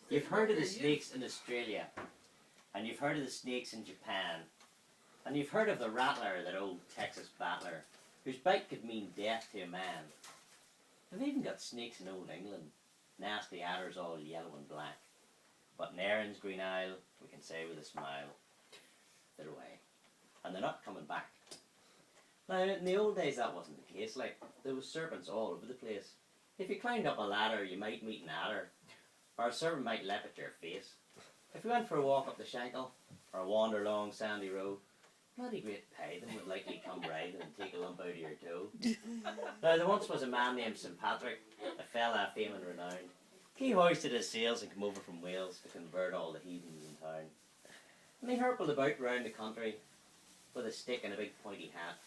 You've heard of the snakes in Australia, and you've heard of the snakes in Japan, and you've heard of the rattler, that old Texas battler, whose bite could mean death to a man. They've even got snakes in old England, nasty adders all yellow and black. But in Erin's Green Isle, we can say with a smile, they're away, and they're not coming back. Now, in the old days that wasn't the case, like, there was serpents all over the place. If you climbed up a ladder, you might meet an adder, or a serpent might leap at your face. If you went for a walk up the Shankill, or wander along Sandy Road, bloody great python would likely come riding and take a lump out of your toe. Now, there once was a man named St. Patrick, a fella of fame and renown. He hoisted his sails and came over from Wales to convert all the heathens in town. And he hurtled about round the country with a stick and a big pointy hat.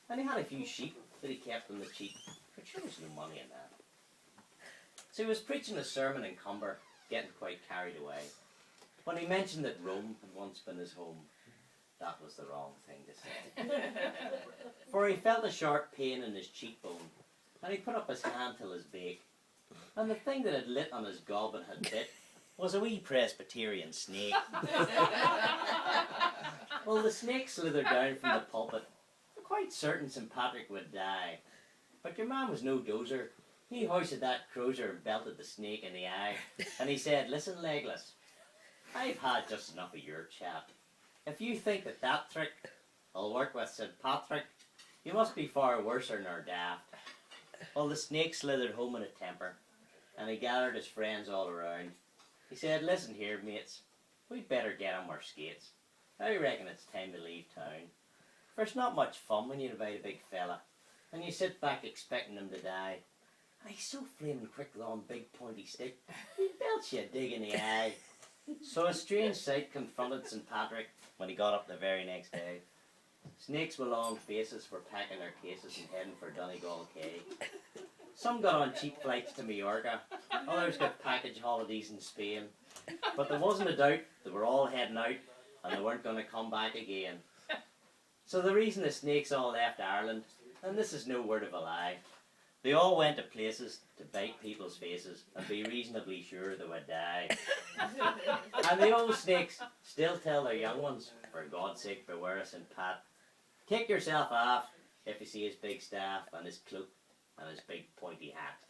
And he had a few sheep that he kept on the cheap, for there was no money in that. So he was preaching a sermon in Cumber, getting quite carried away. When he mentioned that Rome had once been his home, that was the wrong thing to say. For he felt a sharp pain in his cheekbone, and he put up his hand till his bake. And the thing that had lit on his gob and had bit was a wee Presbyterian snake. Well, the snake slithered down from the pulpit, quite certain St. Patrick would die. But your man was no dozer. He hoisted that crozier and belted the snake in the eye. And he said, "Listen, Legless, I've had just enough of your chat. If you think that that trick will work with St. Patrick, you must be far worser nor daft." Well, the snake slithered home in a temper, and he gathered his friends all around. He said, "Listen here, mates, we'd better get on our skates. I reckon it's time to leave town. For it's not much fun when you invite a big fella, and you sit back expecting him to die. And he's so flaming quick with on big pointy stick, he belts you a dig in the eye." So a strange sight confronted St. Patrick when he got up the very next day. Snakes with long faces were packing their cases and heading for Donegal Quay. Some got on cheap flights to Mallorca, others got package holidays in Spain. But there wasn't a doubt they were all heading out, and they weren't going to come back again. So the reason the snakes all left Ireland, and this is no word of a lie, they all went to places to bite people's faces and be reasonably sure they would die. And the old snakes still tell their young ones, "For God's sake, beware of St. Pat. Take yourself off if you see his big staff and his cloak and his big pointy hat."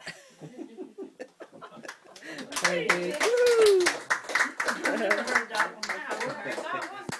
Very good. Woo! I've never heard that one before. That was